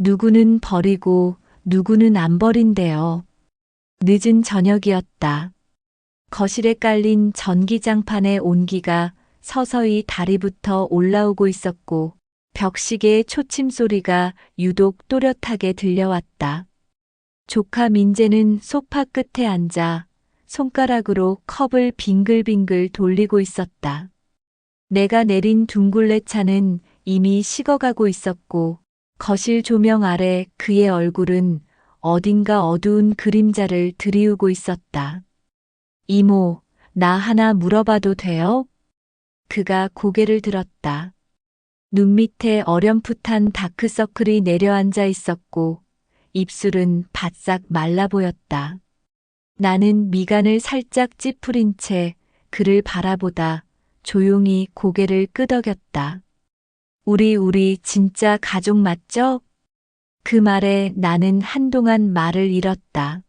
누구는 버리고 누구는 안 버린대요. 늦은 저녁이었다. 거실에 깔린 전기장판의 온기가 서서히 다리부터 올라오고 있었고 벽시계의 초침 소리가 유독 또렷하게 들려왔다. 조카 민재는 소파 끝에 앉아 손가락으로 컵을 빙글빙글 돌리고 있었다. 내가 내린 둥글레 차는 이미 식어가고 있었고 거실 조명 아래 그의 얼굴은 어딘가 어두운 그림자를 드리우고 있었다. 이모, 나 하나 물어봐도 돼요? 그가 고개를 들었다. 눈 밑에 어렴풋한 다크서클이 내려앉아 있었고 입술은 바싹 말라 보였다. 나는 미간을 살짝 찌푸린 채 그를 바라보다 조용히 고개를 끄덕였다. 우리 진짜 가족 맞죠? 그 말에 나는 한동안 말을 잃었다.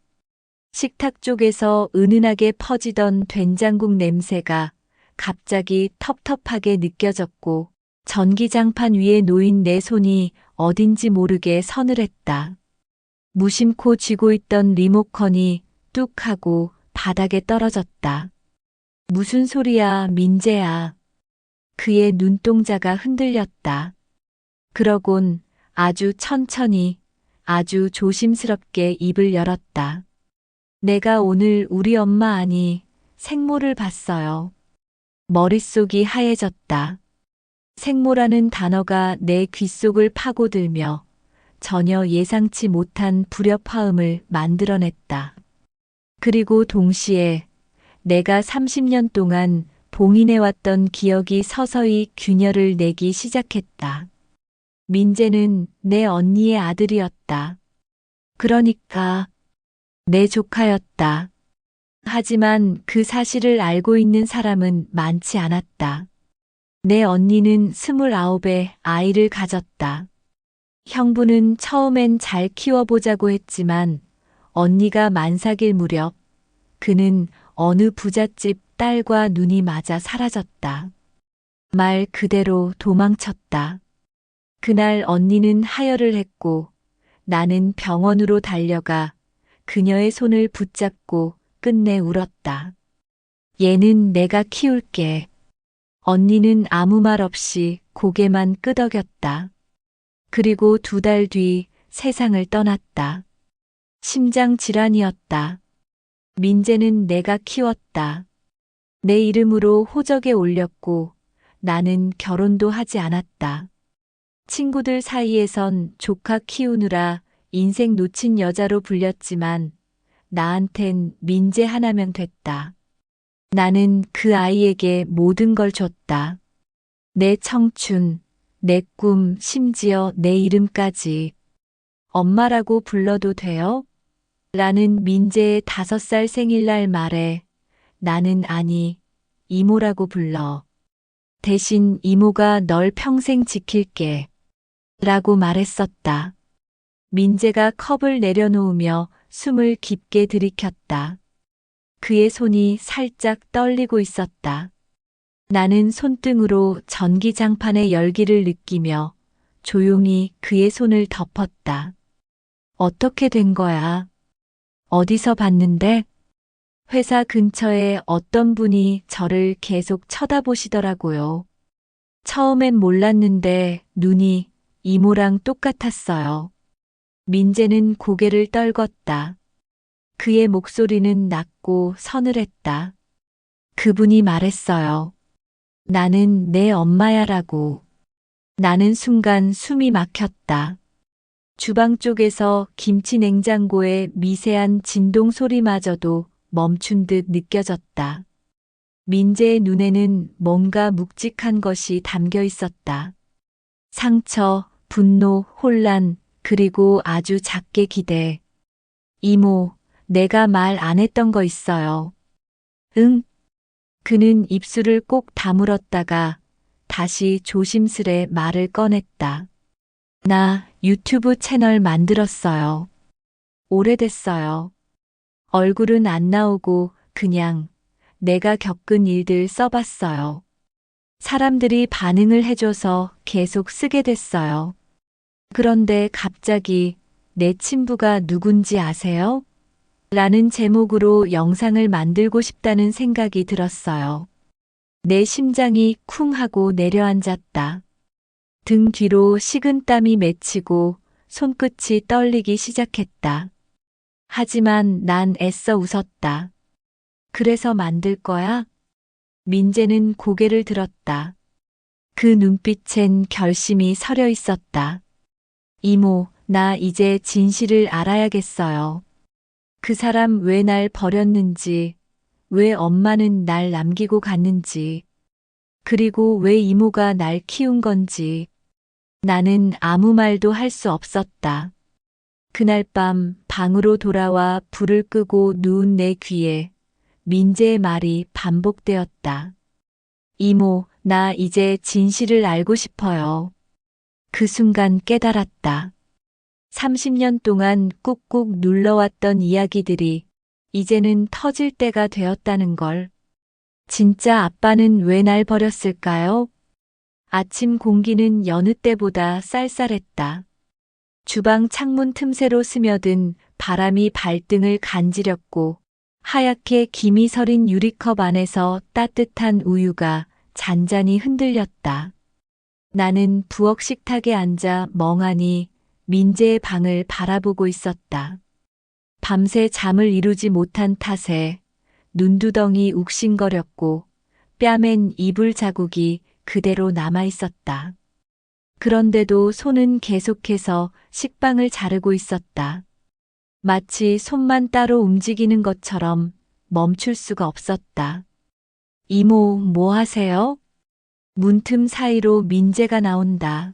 식탁 쪽에서 은은하게 퍼지던 된장국 냄새가 갑자기 텁텁하게 느껴졌고 전기장판 위에 놓인 내 손이 어딘지 모르게 서늘했다. 무심코 쥐고 있던 리모컨이 뚝 하고 바닥에 떨어졌다. 무슨 소리야, 민재야. 그의 눈동자가 흔들렸다. 그러곤 아주 천천히, 아주 조심스럽게 입을 열었다. 내가 오늘 우리 엄마 아니 생모를 봤어요. 머릿속이 하얘졌다. 생모라는 단어가 내 귓속을 파고들며 전혀 예상치 못한 불협화음을 만들어냈다. 그리고 동시에 내가 30년 동안 봉인해왔던 기억이 서서히 균열을 내기 시작했다. 민재는 내 언니의 아들이었다. 그러니까 내 조카였다. 하지만 그 사실을 알고 있는 사람은 많지 않았다. 내 언니는 29에 아이를 가졌다. 형부는 처음엔 잘 키워보자고 했지만 언니가 만삭일 무렵 그는 어느 부잣집 딸과 눈이 맞아 사라졌다. 말 그대로 도망쳤다. 그날 언니는 하혈을 했고 나는 병원으로 달려가 그녀의 손을 붙잡고 끝내 울었다. 얘는 내가 키울게. 언니는 아무 말 없이 고개만 끄덕였다. 그리고 2달 뒤 세상을 떠났다. 심장 질환이었다. 민재는 내가 키웠다. 내 이름으로 호적에 올렸고 나는 결혼도 하지 않았다. 친구들 사이에선 조카 키우느라 인생 놓친 여자로 불렸지만 나한텐 민재 하나면 됐다. 나는 그 아이에게 모든 걸 줬다. 내 청춘, 내 꿈, 심지어 내 이름까지. 엄마라고 불러도 돼요? 라는 민재의 5살 생일날 말에 나는 아니, 이모라고 불러. 대신 이모가 널 평생 지킬게. 라고 말했었다. 민재가 컵을 내려놓으며 숨을 깊게 들이켰다. 그의 손이 살짝 떨리고 있었다. 나는 손등으로 전기장판의 열기를 느끼며 조용히 그의 손을 덮었다. 어떻게 된 거야? 어디서 봤는데? 회사 근처에 어떤 분이 저를 계속 쳐다보시더라고요. 처음엔 몰랐는데 눈이 이모랑 똑같았어요. 민재는 고개를 떨궜다. 그의 목소리는 낮고 서늘했다. 그분이 말했어요. 나는 내 엄마야라고. 나는 순간 숨이 막혔다. 주방 쪽에서 김치 냉장고의 미세한 진동 소리마저도 멈춘 듯 느껴졌다. 민재의 눈에는 뭔가 묵직한 것이 담겨 있었다. 상처, 분노, 혼란, 그리고 아주 작게 기대. 이모, 내가 말 안 했던 거 있어요. 응? 그는 입술을 꼭 다물었다가 다시 조심스레 말을 꺼냈다. 나 유튜브 채널 만들었어요. 오래됐어요. 얼굴은 안 나오고 그냥 내가 겪은 일들 써봤어요. 사람들이 반응을 해줘서 계속 쓰게 됐어요. 그런데 갑자기 내 친부가 누군지 아세요? 라는 제목으로 영상을 만들고 싶다는 생각이 들었어요. 내 심장이 쿵 하고 내려앉았다. 등 뒤로 식은땀이 맺히고 손끝이 떨리기 시작했다. 하지만 난 애써 웃었다. 그래서 만들 거야? 민재는 고개를 들었다. 그 눈빛엔 결심이 서려 있었다. 이모, 나 이제 진실을 알아야겠어요. 그 사람 왜 날 버렸는지, 왜 엄마는 날 남기고 갔는지, 그리고 왜 이모가 날 키운 건지. 나는 아무 말도 할 수 없었다. 그날 밤 방으로 돌아와 불을 끄고 누운 내 귀에 민재의 말이 반복되었다. 이모, 나 이제 진실을 알고 싶어요. 그 순간 깨달았다. 30년 동안 꾹꾹 눌러왔던 이야기들이 이제는 터질 때가 되었다는 걸. 진짜 아빠는 왜 날 버렸을까요? 아침 공기는 여느 때보다 쌀쌀했다. 주방 창문 틈새로 스며든 바람이 발등을 간지렸고 하얗게 김이 서린 유리컵 안에서 따뜻한 우유가 잔잔히 흔들렸다. 나는 부엌 식탁에 앉아 멍하니 민재의 방을 바라보고 있었다. 밤새 잠을 이루지 못한 탓에 눈두덩이 욱신거렸고 뺨엔 이불 자국이 그대로 남아 있었다. 그런데도 손은 계속해서 식빵을 자르고 있었다. 마치 손만 따로 움직이는 것처럼 멈출 수가 없었다. 이모, 뭐 하세요? 문틈 사이로 민재가 나온다.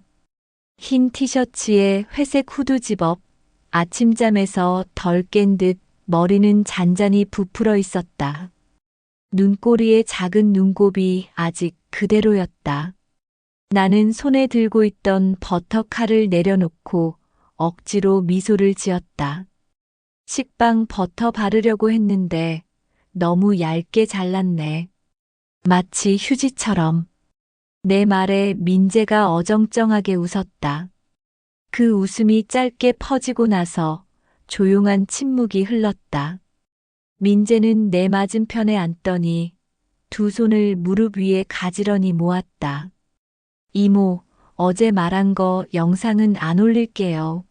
흰 티셔츠에 회색 후드 집업, 아침잠에서 덜 깬 듯 머리는 잔잔히 부풀어 있었다. 눈꼬리에 작은 눈곱이 아직 그대로였다. 나는 손에 들고 있던 버터 칼을 내려놓고 억지로 미소를 지었다. 식빵 버터 바르려고 했는데 너무 얇게 잘랐네. 마치 휴지처럼. 내 말에 민재가 어정쩡하게 웃었다. 그 웃음이 짧게 퍼지고 나서 조용한 침묵이 흘렀다. 민재는 내 맞은편에 앉더니 두 손을 무릎 위에 가지런히 모았다. 이모, 어제 말한 거 영상은 안 올릴게요.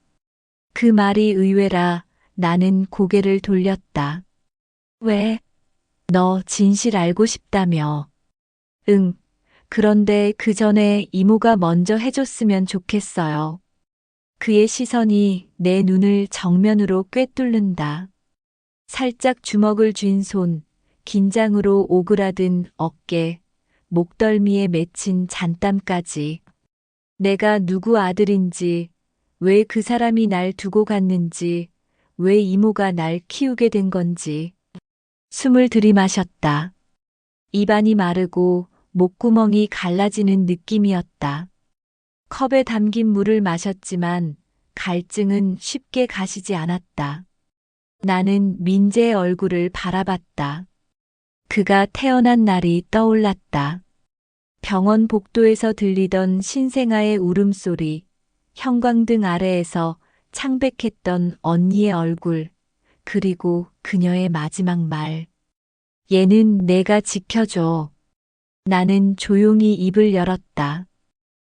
그 말이 의외라 나는 고개를 돌렸다. 왜? 너 진실 알고 싶다며. 응. 그런데 그 전에 이모가 먼저 해줬으면 좋겠어요. 그의 시선이 내 눈을 정면으로 꿰뚫는다. 살짝 주먹을 쥔 손, 긴장으로 오그라든 어깨, 목덜미에 맺힌 잔땀까지. 내가 누구 아들인지, 왜 그 사람이 날 두고 갔는지, 왜 이모가 날 키우게 된 건지. 숨을 들이마셨다. 입안이 마르고 목구멍이 갈라지는 느낌이었다. 컵에 담긴 물을 마셨지만 갈증은 쉽게 가시지 않았다. 나는 민재의 얼굴을 바라봤다. 그가 태어난 날이 떠올랐다. 병원 복도에서 들리던 신생아의 울음소리, 형광등 아래에서 창백했던 언니의 얼굴, 그리고 그녀의 마지막 말. 얘는 내가 지켜줘. 나는 조용히 입을 열었다.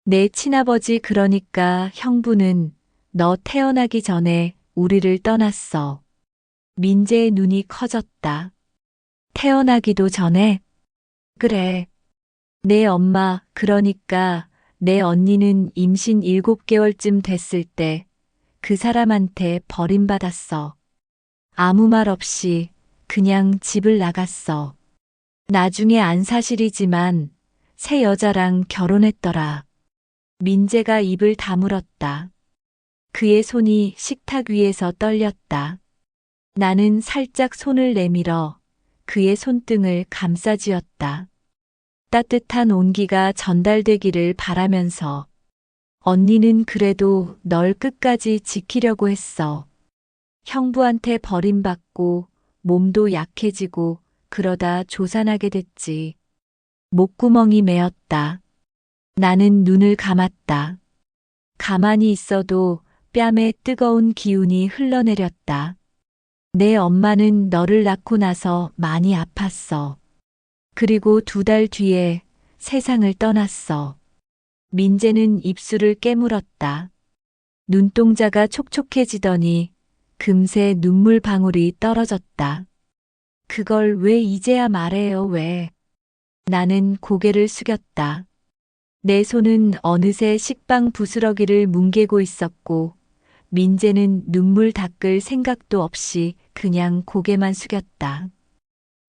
내 친아버지 그러니까 형부는 너 태어나기 전에 우리를 떠났어. 민재의 눈이 커졌다. 태어나기도 전에? 그래. 내 엄마, 그러니까 내 언니는 임신 7개월쯤 됐을 때 그 사람한테 버림받았어. 아무 말 없이 그냥 집을 나갔어. 나중에 안 사실이지만 새 여자랑 결혼했더라. 민재가 입을 다물었다. 그의 손이 식탁 위에서 떨렸다. 나는 살짝 손을 내밀어 그의 손등을 감싸쥐었다. 따뜻한 온기가 전달되기를 바라면서 언니는 그래도 널 끝까지 지키려고 했어. 형부한테 버림받고 몸도 약해지고 그러다 조산하게 됐지. 목구멍이 메었다. 나는 눈을 감았다. 가만히 있어도 뺨에 뜨거운 기운이 흘러내렸다. 내 엄마는 너를 낳고 나서 많이 아팠어. 그리고 2달 뒤에 세상을 떠났어. 민재는 입술을 깨물었다. 눈동자가 촉촉해지더니 금세 눈물 방울이 떨어졌다. 그걸 왜 이제야 말해요, 왜? 나는 고개를 숙였다. 내 손은 어느새 식빵 부스러기를 뭉개고 있었고, 민재는 눈물 닦을 생각도 없이 그냥 고개만 숙였다.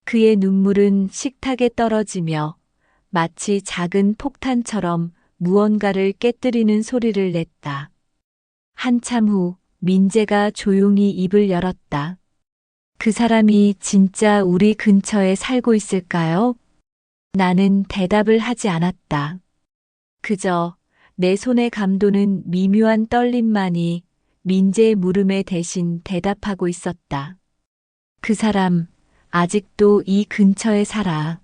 그의 눈물은 식탁에 떨어지며 마치 작은 폭탄처럼 무언가를 깨뜨리는 소리를 냈다. 한참 후 민재가 조용히 입을 열었다. 그 사람이 진짜 우리 근처에 살고 있을까요? 나는 대답을 하지 않았다. 그저 내 손에 감도는 미묘한 떨림만이 민재의 물음에 대신 대답하고 있었다. 그 사람 아직도 이 근처에 살아.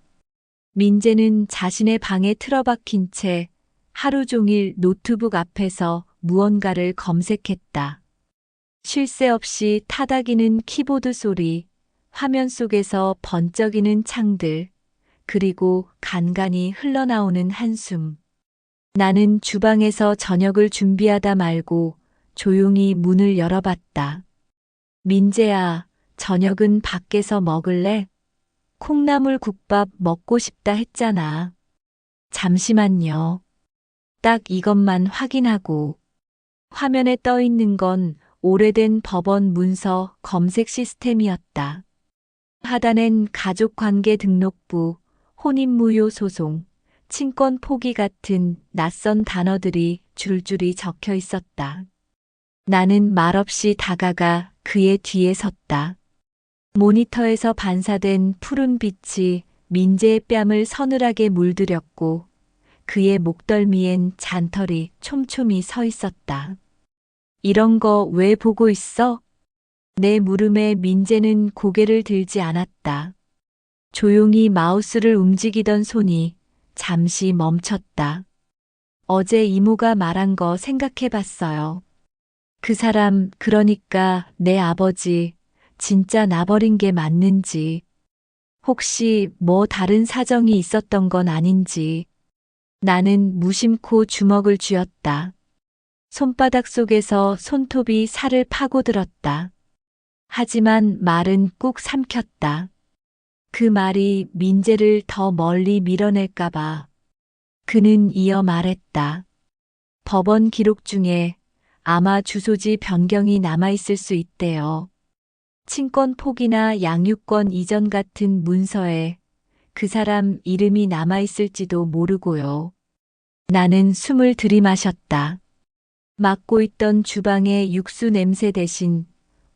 민재는 자신의 방에 틀어박힌 채 하루 종일 노트북 앞에서 무언가를 검색했다. 쉴 새 없이 타닥이는 키보드 소리, 화면 속에서 번쩍이는 창들, 그리고 간간히 흘러나오는 한숨. 나는 주방에서 저녁을 준비하다 말고 조용히 문을 열어봤다. 민재야, 저녁은 밖에서 먹을래? 콩나물 국밥 먹고 싶다 했잖아. 잠시만요. 딱 이것만 확인하고. 화면에 떠 있는 건 오래된 법원 문서 검색 시스템이었다. 하단엔 가족관계 등록부, 혼인무효 소송, 친권 포기 같은 낯선 단어들이 줄줄이 적혀 있었다. 나는 말없이 다가가 그의 뒤에 섰다. 모니터에서 반사된 푸른 빛이 민재의 뺨을 서늘하게 물들였고 그의 목덜미엔 잔털이 촘촘히 서 있었다. 이런 거 왜 보고 있어? 내 물음에 민재는 고개를 들지 않았다. 조용히 마우스를 움직이던 손이 잠시 멈췄다. 어제 이모가 말한 거 생각해 봤어요. 그 사람, 그러니까 내 아버지, 진짜 나버린 게 맞는지, 혹시 뭐 다른 사정이 있었던 건 아닌지. 나는 무심코 주먹을 쥐었다. 손바닥 속에서 손톱이 살을 파고들었다. 하지만 말은 꾹 삼켰다. 그 말이 민재를 더 멀리 밀어낼까봐. 그는 이어 말했다. 법원 기록 중에 아마 주소지 변경이 남아있을 수 있대요. 친권 포기나 양육권 이전 같은 문서에 그 사람 이름이 남아있을지도 모르고요. 나는 숨을 들이마셨다. 맡고 있던 주방의 육수 냄새 대신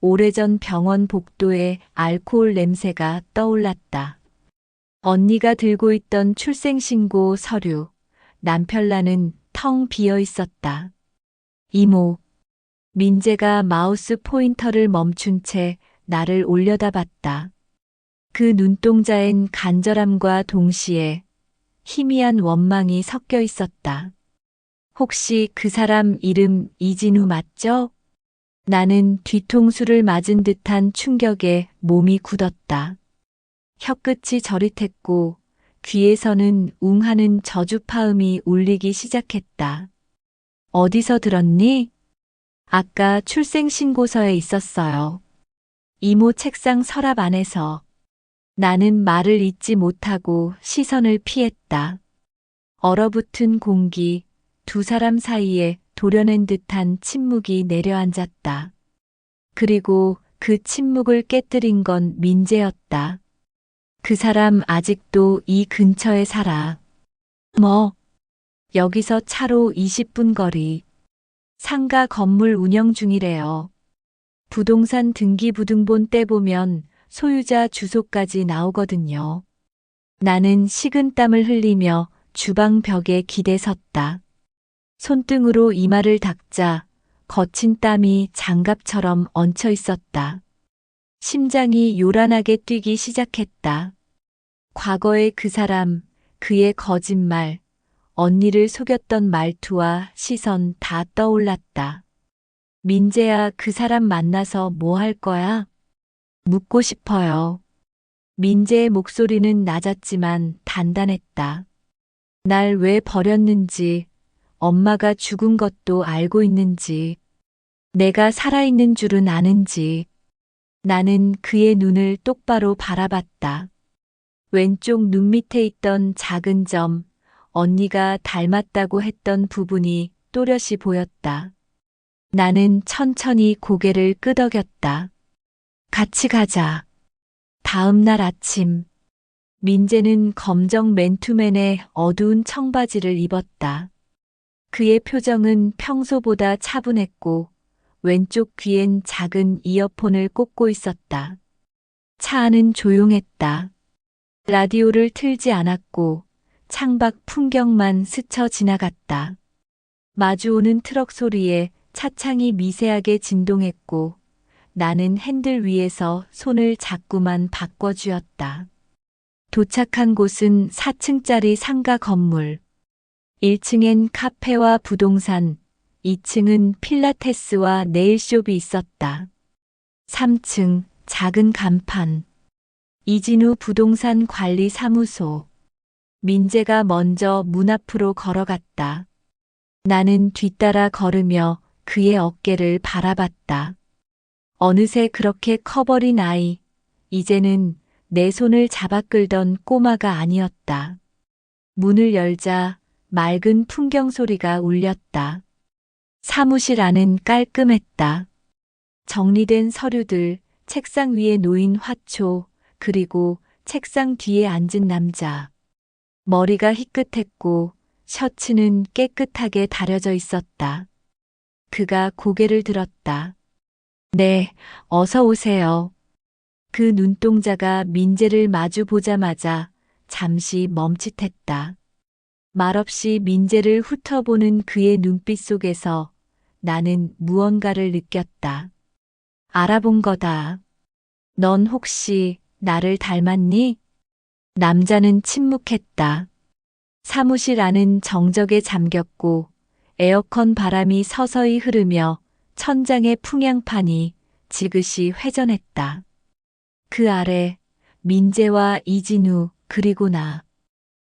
오래전 병원 복도의 알코올 냄새가 떠올랐다. 언니가 들고 있던 출생신고 서류, 남편란은 텅 비어 있었다. 이모. 민재가 마우스 포인터를 멈춘 채 나를 올려다봤다. 그 눈동자엔 간절함과 동시에 희미한 원망이 섞여 있었다. 혹시 그 사람 이름 이진우 맞죠? 나는 뒤통수를 맞은 듯한 충격에 몸이 굳었다. 혀끝이 저릿했고 귀에서는 웅하는 저주파음이 울리기 시작했다. 어디서 들었니? 아까 출생신고서에 있었어요. 이모 책상 서랍 안에서. 나는 말을 잇지 못하고 시선을 피했다. 얼어붙은 공기, 두 사람 사이에 도려낸 듯한 침묵이 내려앉았다. 그리고 그 침묵을 깨뜨린 건 민재였다. 그 사람 아직도 이 근처에 살아. 뭐? 여기서 차로 20분 거리. 상가 건물 운영 중이래요. 부동산 등기부등본 떼보면 소유자 주소까지 나오거든요. 나는 식은땀을 흘리며 주방 벽에 기대 섰다. 손등으로 이마를 닦자 거친 땀이 장갑처럼 얹혀 있었다. 심장이 요란하게 뛰기 시작했다. 과거의 그 사람, 그의 거짓말, 언니를 속였던 말투와 시선 다 떠올랐다. 민재야, 그 사람 만나서 뭐 할 거야? 묻고 싶어요. 민재의 목소리는 낮았지만 단단했다. 날 왜 버렸는지, 엄마가 죽은 것도 알고 있는지, 내가 살아있는 줄은 아는지. 나는 그의 눈을 똑바로 바라봤다. 왼쪽 눈 밑에 있던 작은 점, 언니가 닮았다고 했던 부분이 또렷이 보였다. 나는 천천히 고개를 끄덕였다. 같이 가자. 다음 날 아침, 민재는 검정 맨투맨에 어두운 청바지를 입었다. 그의 표정은 평소보다 차분했고 왼쪽 귀엔 작은 이어폰을 꽂고 있었다. 차 안은 조용했다. 라디오를 틀지 않았고 창밖 풍경만 스쳐 지나갔다. 마주오는 트럭 소리에 차창이 미세하게 진동했고 나는 핸들 위에서 손을 자꾸만 바꿔쥐었다. 도착한 곳은 4층짜리 상가 건물. 1층엔 카페와 부동산, 2층은 필라테스와 네일숍이 있었다. 3층 작은 간판. 이진우 부동산 관리 사무소. 민재가 먼저 문 앞으로 걸어갔다. 나는 뒤따라 걸으며 그의 어깨를 바라봤다. 어느새 그렇게 커버린 아이, 이제는 내 손을 잡아 끌던 꼬마가 아니었다. 문을 열자 맑은 풍경 소리가 울렸다. 사무실 안은 깔끔했다. 정리된 서류들, 책상 위에 놓인 화초, 그리고 책상 뒤에 앉은 남자. 머리가 희끗했고 셔츠는 깨끗하게 다려져 있었다. 그가 고개를 들었다. 네, 어서 오세요. 그 눈동자가 민재를 마주 보자마자 잠시 멈칫했다. 말없이 민재를 훑어보는 그의 눈빛 속에서 나는 무언가를 느꼈다. 알아본 거다. 넌 혹시 나를 닮았니? 남자는 침묵했다. 사무실 안은 정적에 잠겼고 에어컨 바람이 서서히 흐르며 천장의 풍향판이 지그시 회전했다. 그 아래 민재와 이진우 그리고 나.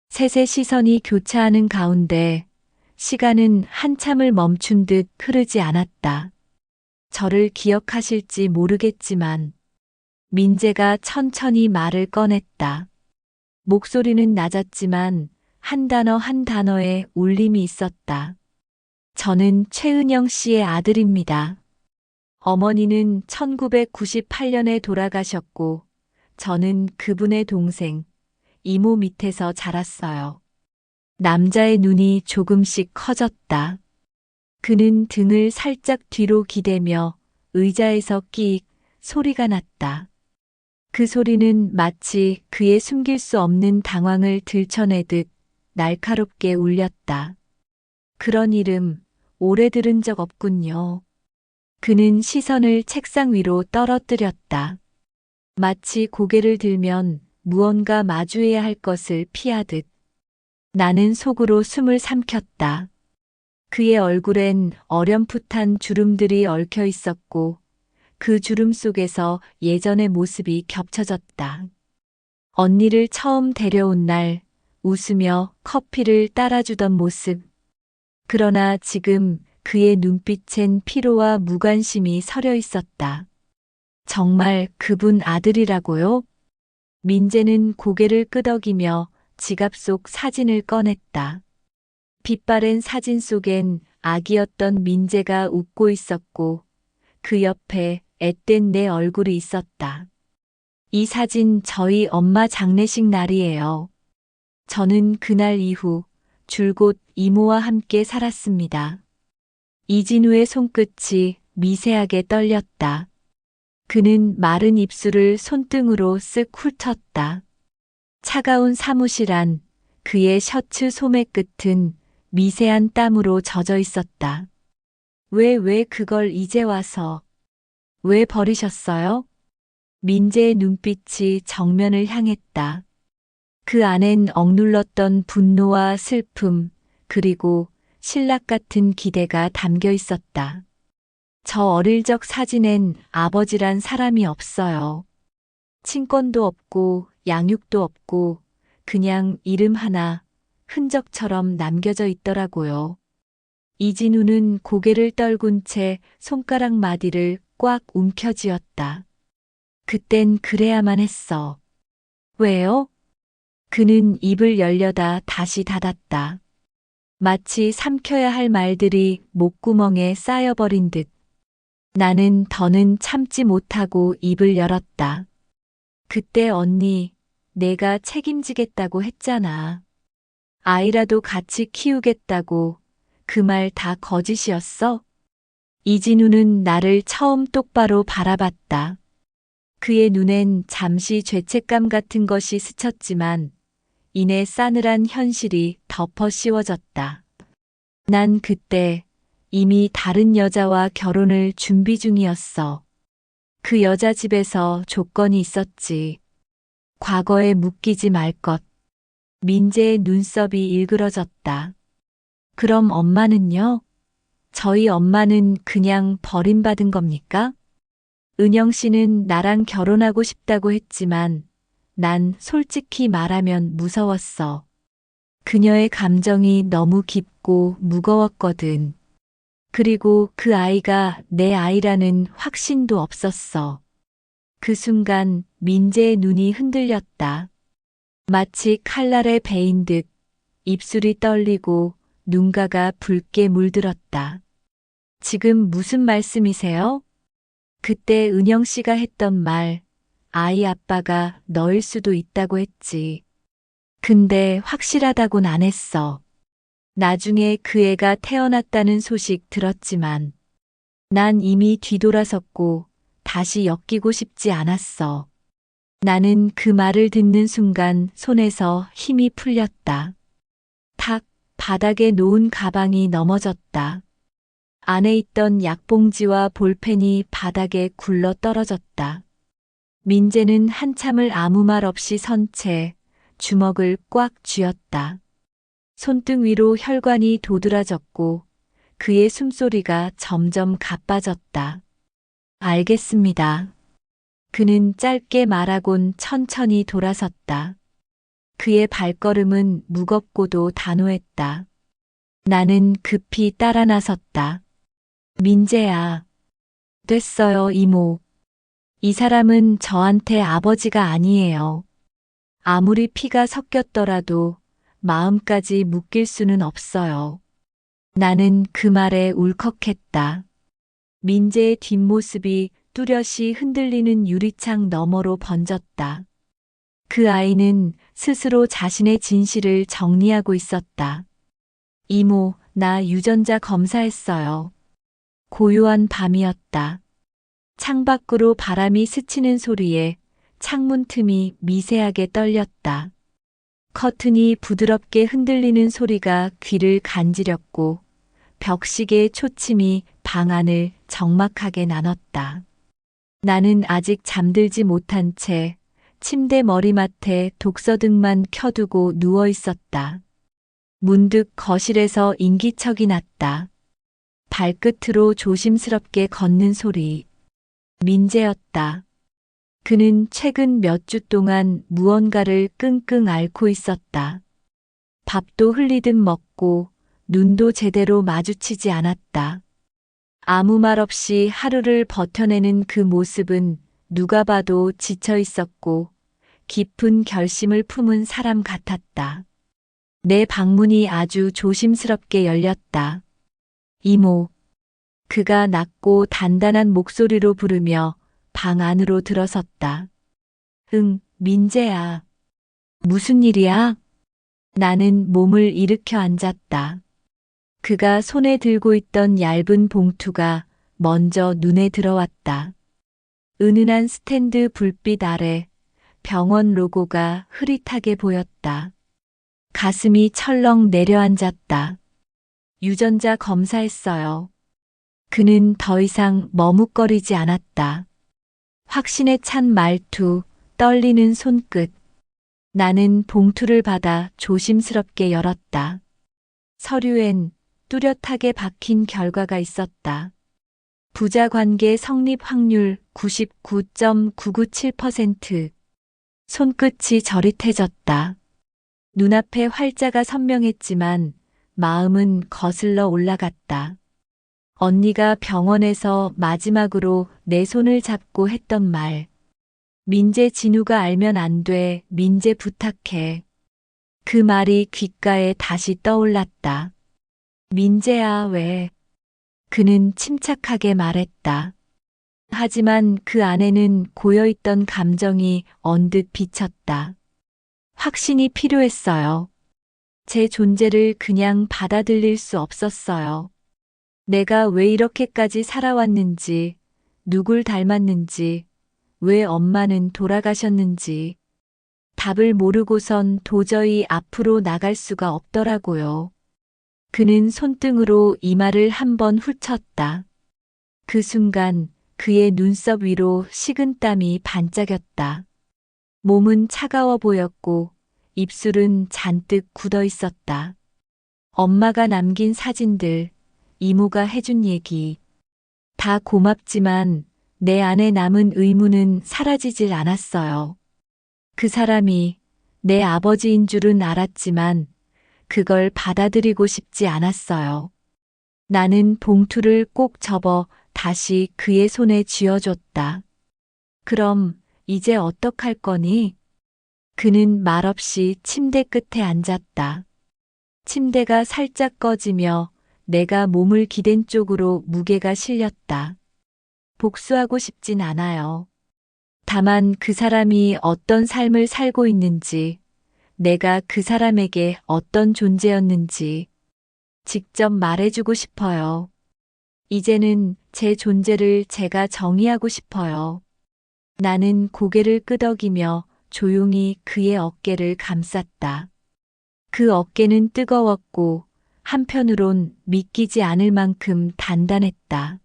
셋의 시선이 교차하는 가운데 시간은 한참을 멈춘 듯 흐르지 않았다. 저를 기억하실지 모르겠지만 민재가 천천히 말을 꺼냈다. 목소리는 낮았지만 한 단어 한 단어에 울림이 있었다. 저는 최은영 씨의 아들입니다. 어머니는 1998년에 돌아가셨고 저는 그분의 동생, 이모 밑에서 자랐어요. 남자의 눈이 조금씩 커졌다. 그는 등을 살짝 뒤로 기대며 의자에서 끼익 소리가 났다. 그 소리는 마치 그의 숨길 수 없는 당황을 들춰내듯 날카롭게 울렸다. 그런 이름 오래 들은 적 없군요. 그는 시선을 책상 위로 떨어뜨렸다. 마치 고개를 들면 무언가 마주해야 할 것을 피하듯. 나는 속으로 숨을 삼켰다. 그의 얼굴엔 어렴풋한 주름들이 얽혀 있었고 그 주름 속에서 예전의 모습이 겹쳐졌다. 언니를 처음 데려온 날 웃으며 커피를 따라주던 모습. 그러나 지금 그의 눈빛엔 피로와 무관심이 서려 있었다. 정말 그분 아들이라고요? 민재는 고개를 끄덕이며 지갑 속 사진을 꺼냈다. 빛바랜 사진 속엔 아기였던 민재가 웃고 있었고 그 옆에 앳된 내 얼굴이 있었다. 이 사진 저희 엄마 장례식 날이에요. 저는 그날 이후 줄곧 이모와 함께 살았습니다. 이진우의 손끝이 미세하게 떨렸다. 그는 마른 입술을 손등으로 쓱 훑었다. 차가운 사무실 안 그의 셔츠 소매 끝은 미세한 땀으로 젖어 있었다. 왜 그걸 이제 와서? 왜 버리셨어요? 민재의 눈빛이 정면을 향했다. 그 안엔 억눌렀던 분노와 슬픔, 그리고 신락 같은 기대가 담겨 있었다. 저 어릴 적 사진엔 아버지란 사람이 없어요. 친권도 없고 양육도 없고 그냥 이름 하나 흔적처럼 남겨져 있더라고요. 이진우는 고개를 떨군 채 손가락 마디를 꽉 움켜쥐었다. 그땐 그래야만 했어. 왜요? 그는 입을 열려다 다시 닫았다. 마치 삼켜야 할 말들이 목구멍에 쌓여버린 듯. 나는 더는 참지 못하고 입을 열었다. 그때 언니, 내가 책임지겠다고 했잖아. 아이라도 같이 키우겠다고. 그 말 다 거짓이었어? 이진우는 나를 처음 똑바로 바라봤다. 그의 눈엔 잠시 죄책감 같은 것이 스쳤지만 이내 싸늘한 현실이 덮어 씌워졌다. 난 그때 이미 다른 여자와 결혼을 준비 중이었어. 그 여자 집에서 조건이 있었지. 과거에 묶이지 말 것. 민재의 눈썹이 일그러졌다. 그럼 엄마는요? 저희 엄마는 그냥 버림받은 겁니까? 은영 씨는 나랑 결혼하고 싶다고 했지만 난 솔직히 말하면 무서웠어. 그녀의 감정이 너무 깊고 무거웠거든. 그리고 그 아이가 내 아이라는 확신도 없었어. 그 순간 민재의 눈이 흔들렸다. 마치 칼날에 베인 듯 입술이 떨리고 눈가가 붉게 물들었다. 지금 무슨 말씀이세요? 그때 은영 씨가 했던 말, 아이 아빠가 너일 수도 있다고 했지. 근데 확실하다곤 안 했어. 나중에 그 애가 태어났다는 소식 들었지만 난 이미 뒤돌아섰고 다시 엮이고 싶지 않았어. 나는 그 말을 듣는 순간 손에서 힘이 풀렸다. 탁, 바닥에 놓은 가방이 넘어졌다. 안에 있던 약봉지와 볼펜이 바닥에 굴러 떨어졌다. 민재는 한참을 아무 말 없이 선 채 주먹을 꽉 쥐었다. 손등 위로 혈관이 도드라졌고 그의 숨소리가 점점 가빠졌다. 알겠습니다. 그는 짧게 말하곤 천천히 돌아섰다. 그의 발걸음은 무겁고도 단호했다. 나는 급히 따라 나섰다. 민재야. 됐어요, 이모. 이 사람은 저한테 아버지가 아니에요. 아무리 피가 섞였더라도 마음까지 묶일 수는 없어요. 나는 그 말에 울컥했다. 민재의 뒷모습이 뚜렷이 흔들리는 유리창 너머로 번졌다. 그 아이는 스스로 자신의 진실을 정리하고 있었다. 이모, 나 유전자 검사했어요. 고요한 밤이었다. 창밖으로 바람이 스치는 소리에 창문 틈이 미세하게 떨렸다. 커튼이 부드럽게 흔들리는 소리가 귀를 간지렸고 벽시계의 초침이 방 안을 적막하게 나눴다. 나는 아직 잠들지 못한 채 침대 머리맡에 독서등만 켜두고 누워 있었다. 문득 거실에서 인기척이 났다. 발끝으로 조심스럽게 걷는 소리. 민재였다. 그는 최근 몇 주 동안 무언가를 끙끙 앓고 있었다. 밥도 흘리듯 먹고 눈도 제대로 마주치지 않았다. 아무 말 없이 하루를 버텨내는 그 모습은 누가 봐도 지쳐 있었고 깊은 결심을 품은 사람 같았다. 내 방문이 아주 조심스럽게 열렸다. 이모. 그가 낮고 단단한 목소리로 부르며 방 안으로 들어섰다. 응, 민재야. 무슨 일이야? 나는 몸을 일으켜 앉았다. 그가 손에 들고 있던 얇은 봉투가 먼저 눈에 들어왔다. 은은한 스탠드 불빛 아래 병원 로고가 흐릿하게 보였다. 가슴이 철렁 내려앉았다. 유전자 검사했어요. 그는 더 이상 머뭇거리지 않았다. 확신에 찬 말투, 떨리는 손끝. 나는 봉투를 받아 조심스럽게 열었다. 서류엔 뚜렷하게 박힌 결과가 있었다. 부자 관계 성립 확률 99.997%. 손끝이 저릿해졌다. 눈앞에 활자가 선명했지만 마음은 거슬러 올라갔다. 언니가 병원에서 마지막으로 내 손을 잡고 했던 말. 민재 진우가 알면 안 돼. 민재 부탁해. 그 말이 귓가에 다시 떠올랐다. 민재야, 왜? 그는 침착하게 말했다. 하지만 그 안에는 고여있던 감정이 언뜻 비쳤다. 확신이 필요했어요. 제 존재를 그냥 받아들일 수 없었어요. 내가 왜 이렇게까지 살아왔는지, 누굴 닮았는지, 왜 엄마는 돌아가셨는지, 답을 모르고선 도저히 앞으로 나갈 수가 없더라고요. 그는 손등으로 이마를 한번 훑쳤다. 그 순간 그의 눈썹 위로 식은땀이 반짝였다. 몸은 차가워 보였고 입술은 잔뜩 굳어 있었다. 엄마가 남긴 사진들, 이모가 해준 얘기. 다 고맙지만 내 안에 남은 의문은 사라지질 않았어요. 그 사람이 내 아버지인 줄은 알았지만 그걸 받아들이고 싶지 않았어요. 나는 봉투를 꼭 접어 다시 그의 손에 쥐어줬다. 그럼 이제 어떡할 거니? 그는 말없이 침대 끝에 앉았다. 침대가 살짝 꺼지며 내가 몸을 기댄 쪽으로 무게가 실렸다. 복수하고 싶진 않아요. 다만 그 사람이 어떤 삶을 살고 있는지, 내가 그 사람에게 어떤 존재였는지 직접 말해주고 싶어요. 이제는 제 존재를 제가 정의하고 싶어요. 나는 고개를 끄덕이며 조용히 그의 어깨를 감쌌다. 그 어깨는 뜨거웠고 한편으론 믿기지 않을 만큼 단단했다.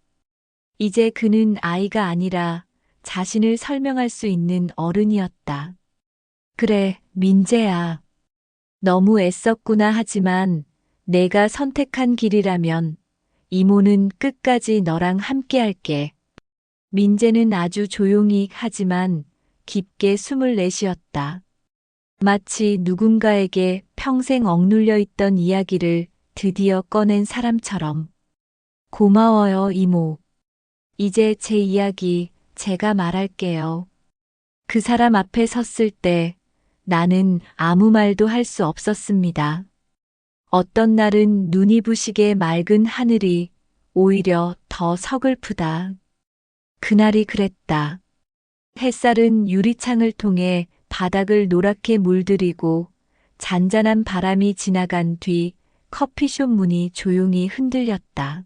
이제 그는 아이가 아니라 자신을 설명할 수 있는 어른이었다. 그래, 민재야. 너무 애썼구나 하지만 내가 선택한 길이라면 이모는 끝까지 너랑 함께 할게. 민재는 아주 조용히 하지만 깊게 숨을 내쉬었다. 마치 누군가에게 평생 억눌려 있던 이야기를 드디어 꺼낸 사람처럼. 고마워요, 이모. 이제 제 이야기 제가 말할게요. 그 사람 앞에 섰을 때 나는 아무 말도 할 수 없었습니다. 어떤 날은 눈이 부시게 맑은 하늘이 오히려 더 서글프다. 그날이 그랬다. 햇살은 유리창을 통해 바닥을 노랗게 물들이고 잔잔한 바람이 지나간 뒤 커피숍 문이 조용히 흔들렸다.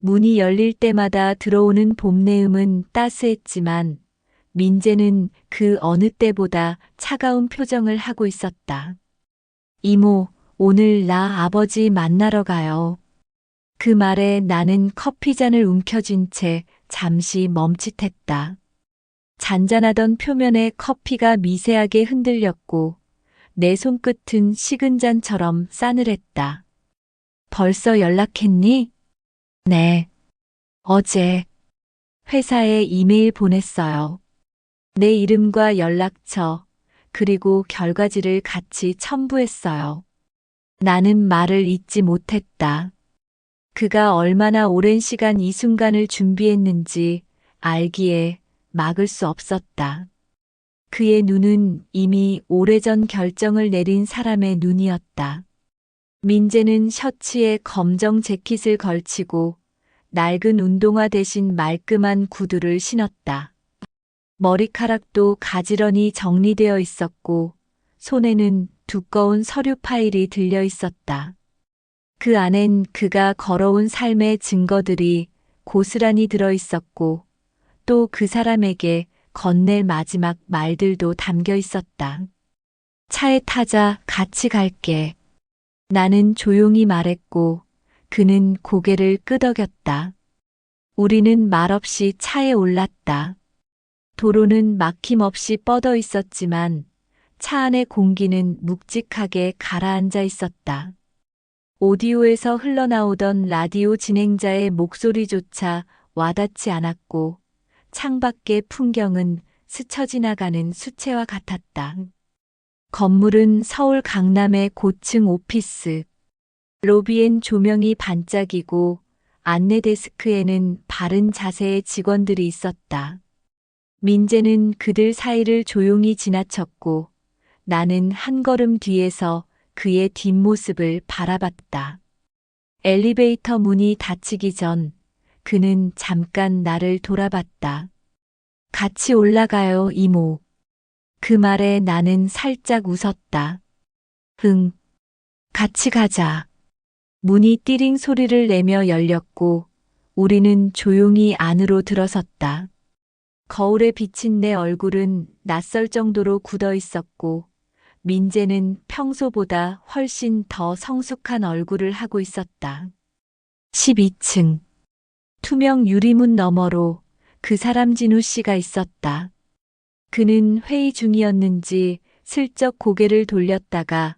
문이 열릴 때마다 들어오는 봄내음은 따스했지만 민재는 그 어느 때보다 차가운 표정을 하고 있었다. 이모, 오늘 나 아버지 만나러 가요. 그 말에 나는 커피잔을 움켜쥔 채 잠시 멈칫했다. 잔잔하던 표면에 커피가 미세하게 흔들렸고 내 손끝은 식은 잔처럼 싸늘했다. 벌써 연락했니? 네. 어제 회사에 이메일 보냈어요. 내 이름과 연락처, 그리고 결과지를 같이 첨부했어요. 나는 말을 잇지 못했다. 그가 얼마나 오랜 시간 이 순간을 준비했는지 알기에 막을 수 없었다. 그의 눈은 이미 오래전 결정을 내린 사람의 눈이었다. 민재는 셔츠에 검정 재킷을 걸치고 낡은 운동화 대신 말끔한 구두를 신었다. 머리카락도 가지런히 정리되어 있었고 손에는 두꺼운 서류 파일이 들려 있었다. 그 안엔 그가 걸어온 삶의 증거들이 고스란히 들어 있었고 또 그 사람에게 건넬 마지막 말들도 담겨 있었다. 차에 타자 같이 갈게. 나는 조용히 말했고 그는 고개를 끄덕였다. 우리는 말없이 차에 올랐다. 도로는 막힘없이 뻗어 있었지만 차 안의 공기는 묵직하게 가라앉아 있었다. 오디오에서 흘러나오던 라디오 진행자의 목소리조차 와닿지 않았고 창밖의 풍경은 스쳐 지나가는 수채화 같았다. 건물은 서울 강남의 고층 오피스. 로비엔 조명이 반짝이고 안내 데스크에는 바른 자세의 직원들이 있었다. 민재는 그들 사이를 조용히 지나쳤고 나는 한 걸음 뒤에서 그의 뒷모습을 바라봤다. 엘리베이터 문이 닫히기 전 그는 잠깐 나를 돌아봤다. 같이 올라가요, 이모. 그 말에 나는 살짝 웃었다. 응, 같이 가자. 문이 띠링 소리를 내며 열렸고 우리는 조용히 안으로 들어섰다. 거울에 비친 내 얼굴은 낯설 정도로 굳어 있었고 민재는 평소보다 훨씬 더 성숙한 얼굴을 하고 있었다. 12층. 투명 유리문 너머로 그 사람 진우 씨가 있었다. 그는 회의 중이었는지 슬쩍 고개를 돌렸다가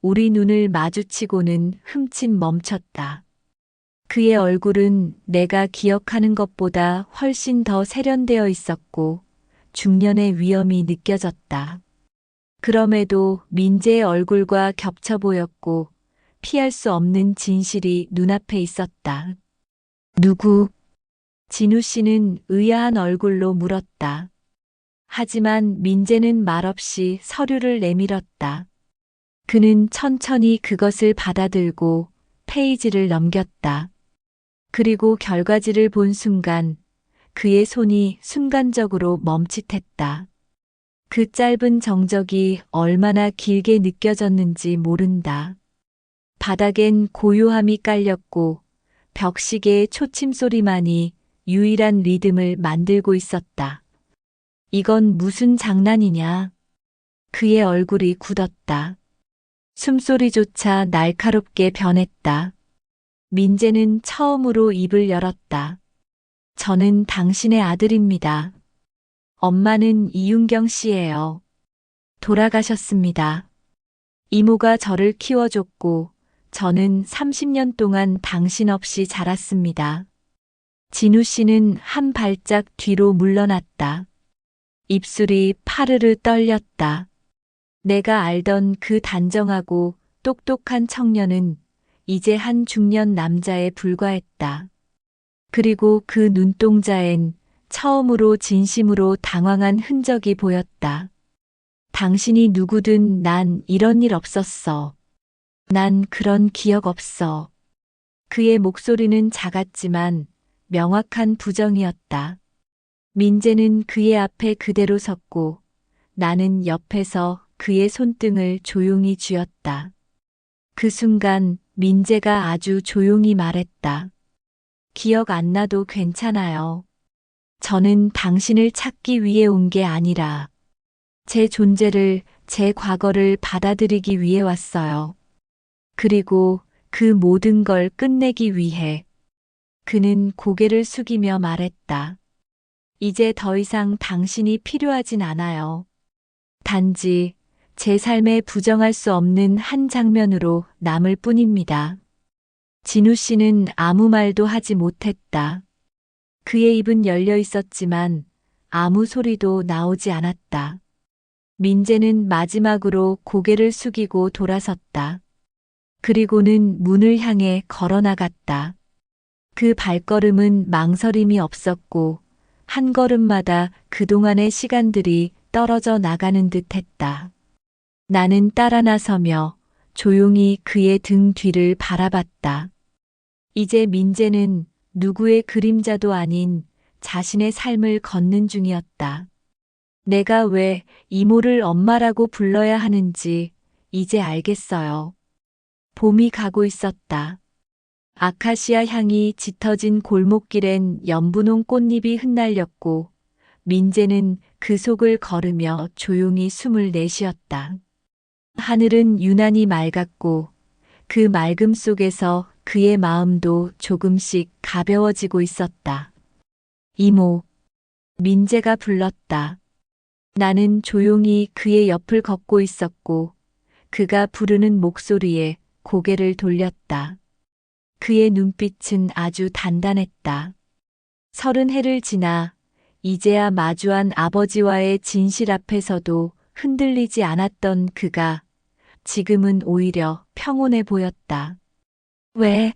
우리 눈을 마주치고는 흠칫 멈췄다. 그의 얼굴은 내가 기억하는 것보다 훨씬 더 세련되어 있었고 중년의 위험이 느껴졌다. 그럼에도 민재의 얼굴과 겹쳐 보였고 피할 수 없는 진실이 눈앞에 있었다. 누구? 진우 씨는 의아한 얼굴로 물었다. 하지만 민재는 말없이 서류를 내밀었다. 그는 천천히 그것을 받아들고 페이지를 넘겼다. 그리고 결과지를 본 순간 그의 손이 순간적으로 멈칫했다. 그 짧은 정적이 얼마나 길게 느껴졌는지 모른다. 바닥엔 고요함이 깔렸고 벽시계의 초침 소리만이 유일한 리듬을 만들고 있었다. 이건 무슨 장난이냐? 그의 얼굴이 굳었다. 숨소리조차 날카롭게 변했다. 민재는 처음으로 입을 열었다. 저는 당신의 아들입니다. 엄마는 이윤경 씨예요. 돌아가셨습니다. 이모가 저를 키워줬고 저는 30년 동안 당신 없이 자랐습니다. 진우 씨는 한 발짝 뒤로 물러났다. 입술이 파르르 떨렸다. 내가 알던 그 단정하고 똑똑한 청년은 이제 한 중년 남자에 불과했다. 그리고 그 눈동자엔 처음으로 진심으로 당황한 흔적이 보였다. 당신이 누구든 난 이런 일 없었어. 난 그런 기억 없어. 그의 목소리는 작았지만 명확한 부정이었다. 민재는 그의 앞에 그대로 섰고 나는 옆에서 그의 손등을 조용히 쥐었다. 그 순간 민재가 아주 조용히 말했다. 기억 안 나도 괜찮아요. 저는 당신을 찾기 위해 온 게 아니라 제 존재를, 제 과거를 받아들이기 위해 왔어요. 그리고 그 모든 걸 끝내기 위해. 그는 고개를 숙이며 말했다. 이제 더 이상 당신이 필요하진 않아요. 단지 제 삶에 부정할 수 없는 한 장면으로 남을 뿐입니다. 진우 씨는 아무 말도 하지 못했다. 그의 입은 열려 있었지만 아무 소리도 나오지 않았다. 민재는 마지막으로 고개를 숙이고 돌아섰다. 그리고는 문을 향해 걸어 나갔다. 그 발걸음은 망설임이 없었고 한 걸음마다 그동안의 시간들이 떨어져 나가는 듯 했다. 나는 따라 나서며 조용히 그의 등 뒤를 바라봤다. 이제 민재는 누구의 그림자도 아닌 자신의 삶을 걷는 중이었다. 내가 왜 이모를 엄마라고 불러야 하는지 이제 알겠어요. 봄이 가고 있었다. 아카시아 향이 짙어진 골목길엔 연분홍 꽃잎이 흩날렸고 민재는 그 속을 걸으며 조용히 숨을 내쉬었다. 하늘은 유난히 맑았고 그 맑음 속에서 그의 마음도 조금씩 가벼워지고 있었다. 이모, 민재가 불렀다. 나는 조용히 그의 옆을 걷고 있었고 그가 부르는 목소리에 고개를 돌렸다. 그의 눈빛은 아주 단단했다. 30해를 지나 이제야 마주한 아버지와의 진실 앞에서도 흔들리지 않았던 그가 지금은 오히려 평온해 보였다. 왜?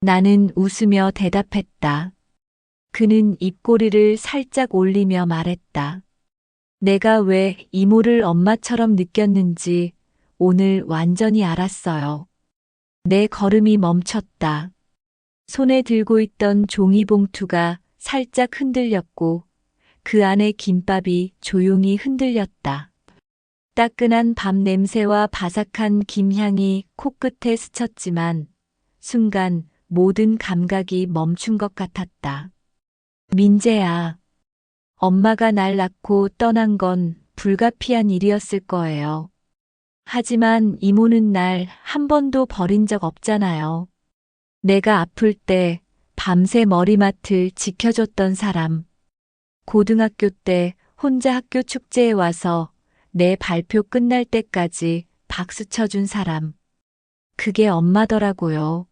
나는 웃으며 대답했다. 그는 입꼬리를 살짝 올리며 말했다. 내가 왜 이모를 엄마처럼 느꼈는지 오늘 완전히 알았어요. 내 걸음이 멈췄다. 손에 들고 있던 종이봉투가 살짝 흔들렸고 그 안에 김밥이 조용히 흔들렸다. 따끈한 밥 냄새와 바삭한 김향이 코끝에 스쳤지만 순간 모든 감각이 멈춘 것 같았다. 민재야, 엄마가 날 낳고 떠난 건 불가피한 일이었을 거예요. 하지만 이모는 날 한 번도 버린 적 없잖아요. 내가 아플 때 밤새 머리맡을 지켜줬던 사람. 고등학교 때 혼자 학교 축제에 와서 내 발표 끝날 때까지 박수 쳐준 사람. 그게 엄마더라고요.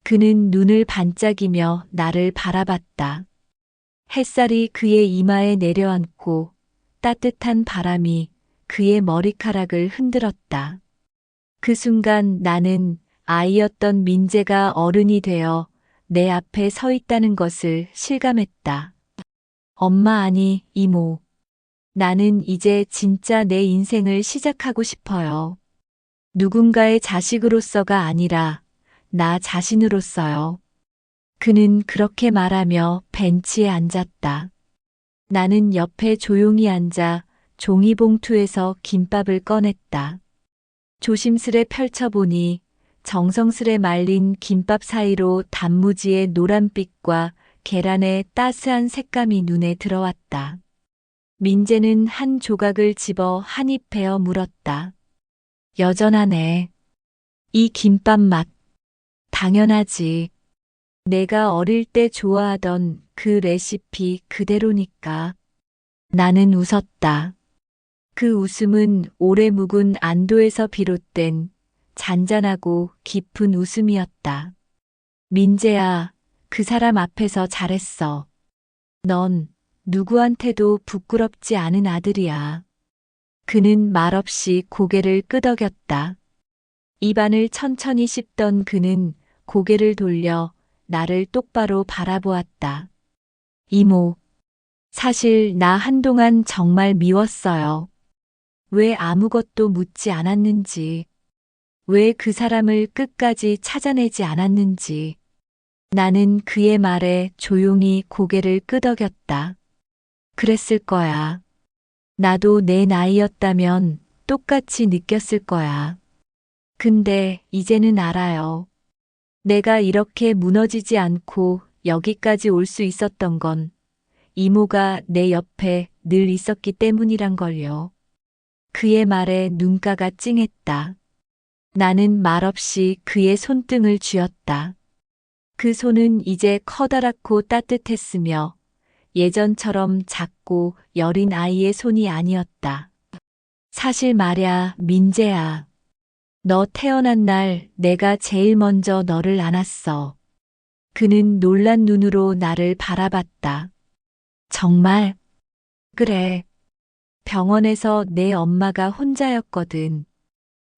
그는 눈을 반짝이며 나를 바라봤다. 햇살이 그의 이마에 내려앉고 따뜻한 바람이 그의 머리카락을 흔들었다. 그 순간 나는 아이였던 민재가 어른이 되어 내 앞에 서 있다는 것을 실감했다. 엄마 아니, 이모. 나는 이제 진짜 내 인생을 시작하고 싶어요. 누군가의 자식으로서가 아니라 나 자신으로서요. 그는 그렇게 말하며 벤치에 앉았다. 나는 옆에 조용히 앉아 종이봉투에서 김밥을 꺼냈다. 조심스레 펼쳐보니 정성스레 말린 김밥 사이로 단무지의 노란빛과 계란의 따스한 색감이 눈에 들어왔다. 민재는 한 조각을 집어 한 입 베어 물었다. 여전하네. 이 김밥 맛. 당연하지. 내가 어릴 때 좋아하던 그 레시피 그대로니까. 나는 웃었다. 그 웃음은 오래 묵은 안도에서 비롯된 잔잔하고 깊은 웃음이었다. 민재야, 그 사람 앞에서 잘했어. 넌 누구한테도 부끄럽지 않은 아들이야. 그는 말없이 고개를 끄덕였다. 입안을 천천히 씹던 그는 고개를 돌려 나를 똑바로 바라보았다. 이모, 사실 나 한동안 정말 미웠어요. 왜 아무것도 묻지 않았는지, 왜 그 사람을 끝까지 찾아내지 않았는지. 나는 그의 말에 조용히 고개를 끄덕였다. 그랬을 거야. 나도 내 나이였다면 똑같이 느꼈을 거야. 근데 이제는 알아요. 내가 이렇게 무너지지 않고 여기까지 올 수 있었던 건 이모가 내 옆에 늘 있었기 때문이란 걸요. 그의 말에 눈가가 찡했다. 나는 말없이 그의 손등을 쥐었다. 그 손은 이제 커다랗고 따뜻했으며 예전처럼 작고 여린 아이의 손이 아니었다. 사실 말야, 민재야. 너 태어난 날 내가 제일 먼저 너를 안았어. 그는 놀란 눈으로 나를 바라봤다. 정말? 그래. 병원에서 내 엄마가 혼자였거든.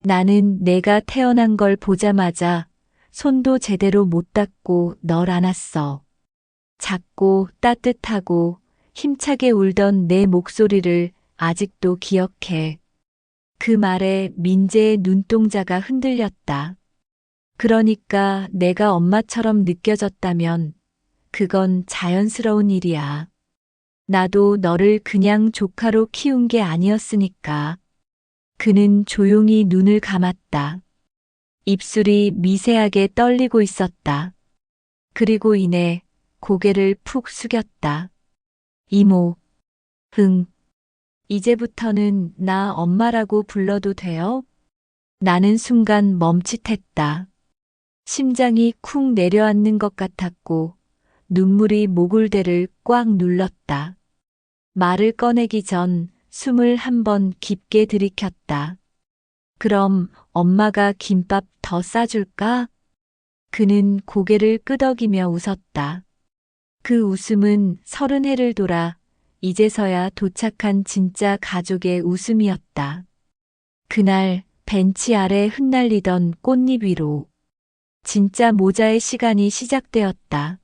나는 내가 태어난 걸 보자마자 손도 제대로 못 닦고 널 안았어. 작고 따뜻하고 힘차게 울던 내 목소리를 아직도 기억해. 그 말에 민재의 눈동자가 흔들렸다. 그러니까 내가 엄마처럼 느껴졌다면 그건 자연스러운 일이야. 나도 너를 그냥 조카로 키운 게 아니었으니까. 그는 조용히 눈을 감았다. 입술이 미세하게 떨리고 있었다. 그리고 이내 고개를 푹 숙였다. 이모, 응. 이제부터는 나 엄마라고 불러도 돼요? 나는 순간 멈칫했다. 심장이 쿵 내려앉는 것 같았고 눈물이 목울대를 꽉 눌렀다. 말을 꺼내기 전 숨을 한 번 깊게 들이켰다. 그럼 엄마가 김밥 더 싸줄까? 그는 고개를 끄덕이며 웃었다. 그 웃음은 30해를 돌아 이제서야 도착한 진짜 가족의 웃음이었다. 그날 벤치 아래 흩날리던 꽃잎 위로 진짜 모자의 시간이 시작되었다.